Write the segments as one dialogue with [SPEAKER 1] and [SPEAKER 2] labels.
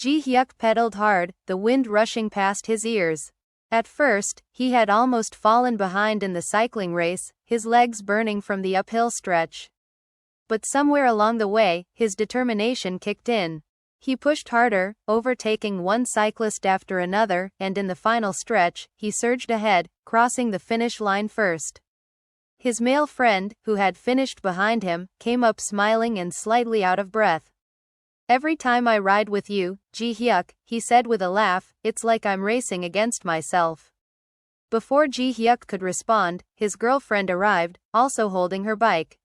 [SPEAKER 1] Ji-hyuk pedaled hard, the wind rushing past his ears. At first, he had almost fallen behind in the cycling race, his legs burning from the uphill stretch. But somewhere along the way, his determination kicked in. He pushed harder, overtaking one cyclist after another, and in the final stretch, he surged ahead, crossing the finish line first. His male friend, who had finished behind him, came up smiling and slightly out of breath. "Every time I ride with you, Ji-hyuk," he said with a laugh, "it's like I'm racing against myself." Before Ji-hyuk could respond, his girlfriend arrived, also holding her bike.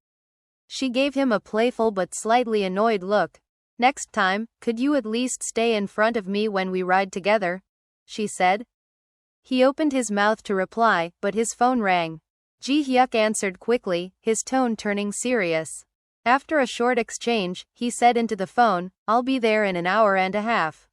[SPEAKER 1] She gave him a playful but slightly annoyed look. "Next time, could you at least stay in front of me when we ride together?" she said. He opened his mouth to reply, but his phone rang. Ji-hyuk answered quickly, his tone turning serious. After a short exchange, he said into the phone, "I'll be there in an hour and a half."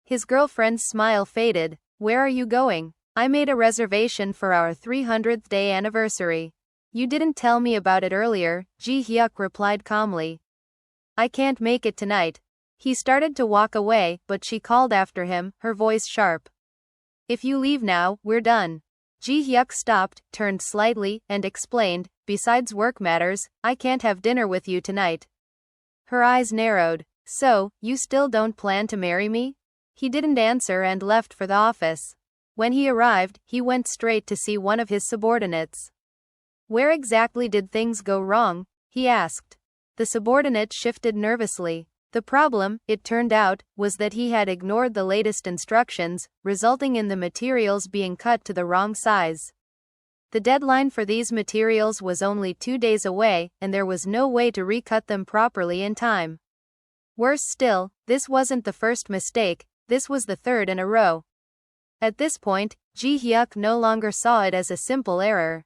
[SPEAKER 1] His girlfriend's smile faded. "Where are you going?" "I made a reservation for our 300th day anniversary." "You didn't tell me about it earlier," Ji-hyuk replied calmly. "I can't make it tonight." He started to walk away, but she called after him, her voice sharp. "If you leave now, we're done." Ji-hyuk stopped, turned slightly, and explained, "Besides work matters, I can't have dinner with you tonight." Her eyes narrowed. "So, you still don't plan to marry me?" He didn't answer and left for the office. When he arrived, he went straight to see one of his subordinates. "Where exactly did things go wrong?" he asked. The subordinate shifted nervously. The problem, it turned out, was that he had ignored the latest instructions, resulting in the materials being cut to the wrong size. The deadline for these materials was only 2 days away, and there was no way to recut them properly in time. Worse still, this wasn't the first mistake, this was the third in a row. At this point, Ji-hyuk no longer saw it as a simple error.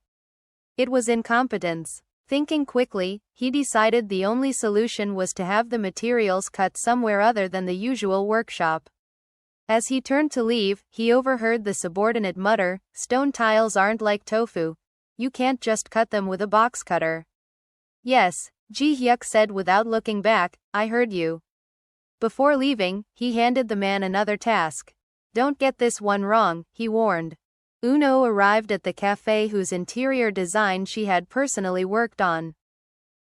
[SPEAKER 1] It was incompetence. Thinking quickly, he decided the only solution was to have the materials cut somewhere other than the usual workshop. As he turned to leave, he overheard the subordinate mutter, "Stone tiles aren't like tofu. You can't just cut them with a box cutter." "Yes," Ji-hyuk said without looking back, "I heard you." Before leaving, he handed the man another task. "Don't get this one wrong," he warned. Uno arrived at the cafe whose interior design she had personally worked on.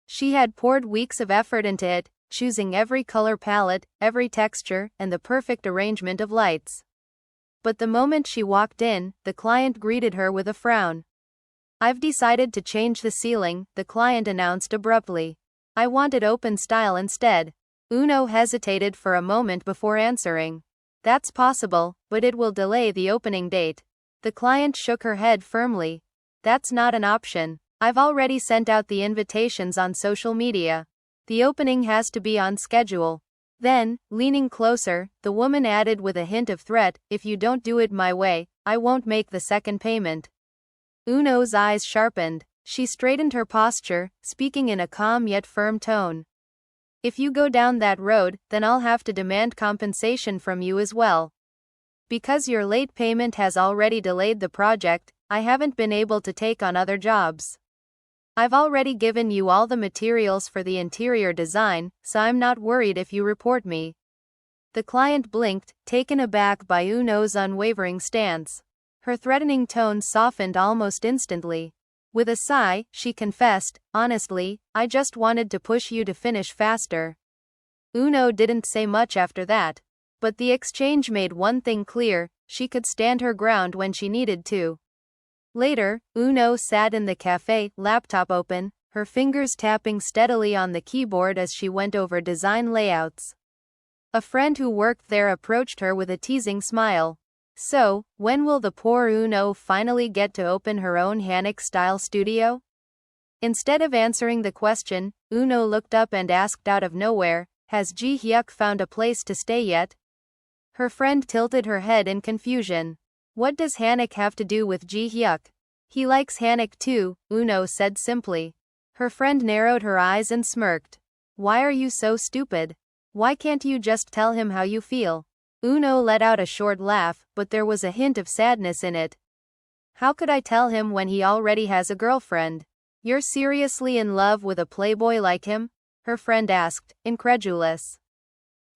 [SPEAKER 1] She had poured weeks of effort into it, choosing every color palette, every texture, and the perfect arrangement of lights. But the moment she walked in, the client greeted her with a frown. "I've decided to change the ceiling," the client announced abruptly. "I want it open style instead." Uno hesitated for a moment before answering. "That's possible, but it will delay the opening date." The client shook her head firmly. "That's not an option. I've already sent out the invitations on social media. The opening has to be on schedule." Then, leaning closer, the woman added with a hint of threat, "If you don't do it my way, I won't make the second payment." Uno's eyes sharpened. She straightened her posture, speaking in a calm yet firm tone. "If you go down that road, then I'll have to demand compensation from you as well. Because your late payment has already delayed the project, I haven't been able to take on other jobs. I've already given you all the materials for the interior design, so I'm not worried if you report me." The client blinked, taken aback by Uno's unwavering stance. Her threatening tone softened almost instantly. With a sigh, she confessed, "Honestly, I just wanted to push you to finish faster." Uno didn't say much after that. But the exchange made one thing clear, she could stand her ground when she needed to. Later, Uno sat in the cafe, laptop open, her fingers tapping steadily on the keyboard as she went over design layouts. A friend who worked there approached her with a teasing smile. "So, when will the poor Uno finally get to open her own Hanok-style studio?" Instead of answering the question, Uno looked up and asked out of nowhere, "Has Ji-hyuk found a place to stay yet?" Her friend tilted her head in confusion. "What does Hanok have to do with Ji-hyuk?" "He likes Hanok too," Uno said simply. Her friend narrowed her eyes and smirked. "Why are you so stupid? Why can't you just tell him how you feel?" Uno let out a short laugh, but there was a hint of sadness in it. "How could I tell him when he already has a girlfriend?" "You're seriously in love with a playboy like him?" her friend asked, incredulous.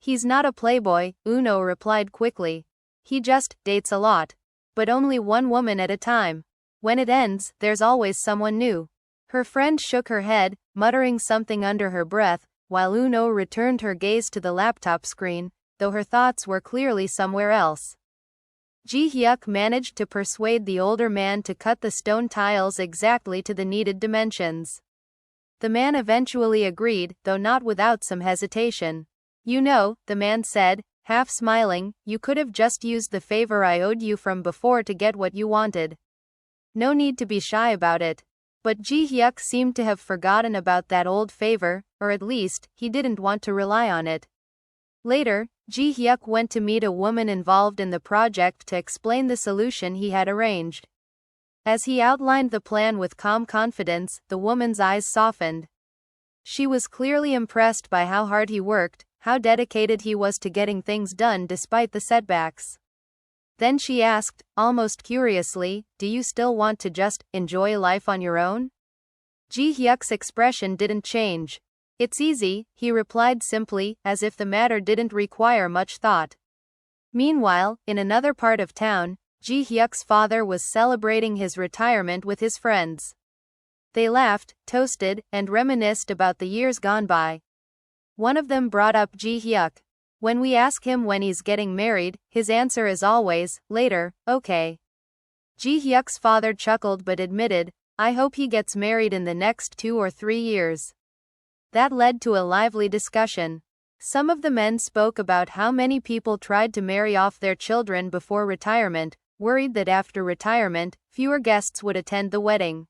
[SPEAKER 1] He's not a playboy, Uno replied quickly. He just dates a lot. But only one woman at a time. When it ends, there's always someone new. Her friend shook her head, muttering something under her breath, while Uno returned her gaze to the laptop screen, though her thoughts were clearly somewhere else. Ji-hyuk managed to persuade the older man to cut the stone tiles exactly to the needed dimensions. The man eventually agreed, though not without some hesitation. You know, the man said, half smiling, you could have just used the favor I owed you from before to get what you wanted. No need to be shy about it. But Ji-hyuk seemed to have forgotten about that old favor, or at least, he didn't want to rely on it. Later, Ji-hyuk went to meet a woman involved in the project to explain the solution he had arranged. As he outlined the plan with calm confidence, the woman's eyes softened. She was clearly impressed by how hard he worked, how dedicated he was to getting things done despite the setbacks. Then she asked, almost curiously, do you still want to just enjoy life on your own? Ji-hyuk's expression didn't change. It's easy, he replied simply, as if the matter didn't require much thought. Meanwhile, in another part of town, Ji-hyuk's father was celebrating his retirement with his friends. They laughed, toasted, and reminisced about the years gone by. One of them brought up Ji-hyuk. When we ask him when he's getting married, his answer is always, later, okay. Ji-hyuk's father chuckled but admitted, I hope he gets married in the next 2 or 3 years. That led to a lively discussion. Some of the men spoke about how many people tried to marry off their children before retirement, worried that after retirement, fewer guests would attend the wedding.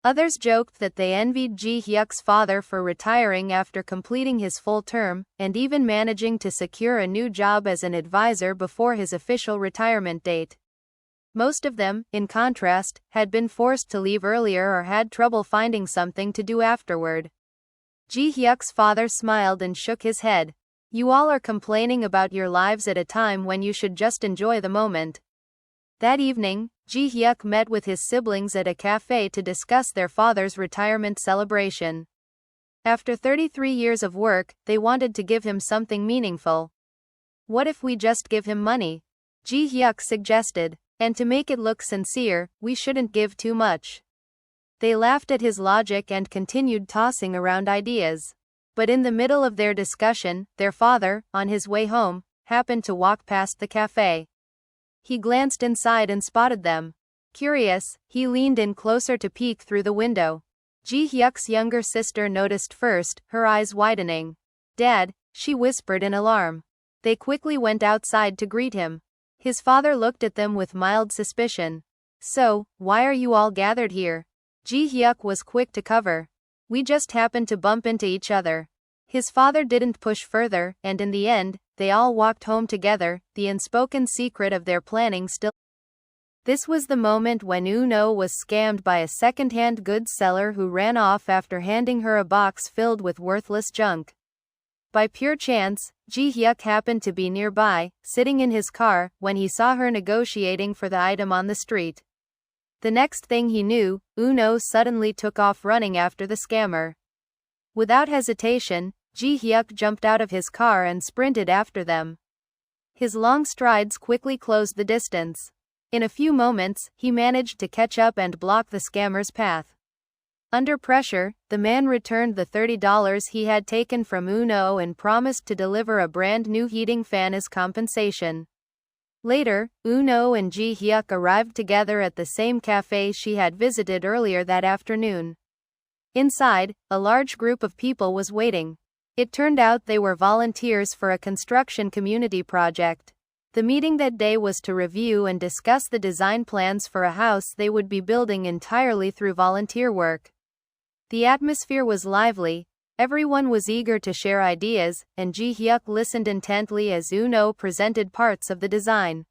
[SPEAKER 1] Others joked that they envied Ji-hyuk's father for retiring after completing his full term, and even managing to secure a new job as an advisor before his official retirement date. Most of them, in contrast, had been forced to leave earlier or had trouble finding something to do afterward. Ji-hyuk's father smiled and shook his head. You all are complaining about your lives at a time when you should just enjoy the moment. That evening, Ji-hyuk met with his siblings at a cafe to discuss their father's retirement celebration. After 33 years of work, they wanted to give him something meaningful. What if we just give him money? Ji-hyuk suggested. And to make it look sincere, we shouldn't give too much. They laughed at his logic and continued tossing around ideas. But in the middle of their discussion, their father, on his way home, happened to walk past the cafe. He glanced inside and spotted them. Curious, he leaned in closer to peek through the window. Ji-hyuk's younger sister noticed first, her eyes widening. Dad, she whispered in alarm. They quickly went outside to greet him. His father looked at them with mild suspicion. So, why are you all gathered here? Ji-hyuk was quick to cover. We just happened to bump into each other. His father didn't push further, and in the end, they all walked home together, the unspoken secret of their planning still. This was the moment when Uno was scammed by a second-hand goods seller who ran off after handing her a box filled with worthless junk. By pure chance, Ji-hyuk happened to be nearby, sitting in his car, when he saw her negotiating for the item on the street. The next thing he knew, Uno suddenly took off running after the scammer. Without hesitation, Ji-hyuk jumped out of his car and sprinted after them. His long strides quickly closed the distance. In a few moments, he managed to catch up and block the scammer's path. Under pressure, the man returned the $30 he had taken from Uno and promised to deliver a brand new heating fan as compensation. Later, Uno and Ji-hyuk arrived together at the same cafe she had visited earlier that afternoon. Inside, a large group of people was waiting. It turned out they were volunteers for a construction community project. The meeting that day was to review and discuss the design plans for a house they would be building entirely through volunteer work. The atmosphere was lively. Everyone was eager to share ideas, and Ji-hyuk listened intently as Uno presented parts of the design.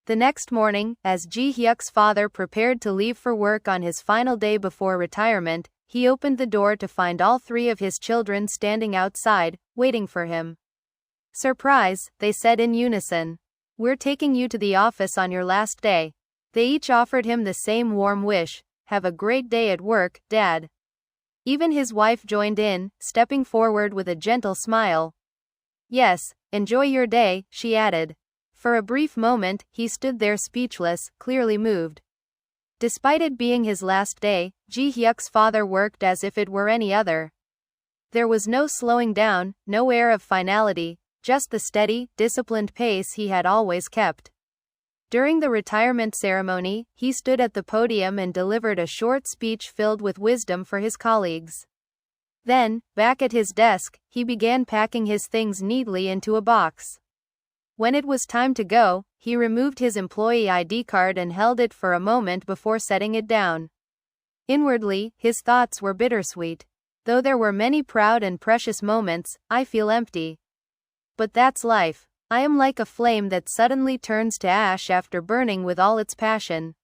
[SPEAKER 1] The next morning, as Ji-hyuk's father prepared to leave for work on his final day before retirement, he opened the door to find all 3 of his children standing outside, waiting for him. Surprise, they said in unison. We're taking you to the office on your last day. They each offered him the same warm wish. Have a great day at work, Dad. Even his wife joined in, stepping forward with a gentle smile. Yes, enjoy your day, she added. For a brief moment, he stood there speechless, clearly moved. Despite it being his last day, Ji-hyuk's father worked as if it were any other. There was no slowing down, no air of finality, just the steady, disciplined pace he had always kept. During the retirement ceremony, he stood at the podium and delivered a short speech filled with wisdom for his colleagues. Then, back at his desk, he began packing his things neatly into a box. When it was time to go, he removed his employee ID card and held it for a moment before setting it down. Inwardly, his thoughts were bittersweet. Though there were many proud and precious moments, I feel empty. But that's life. I am like a flame that suddenly turns to ash after burning with all its passion.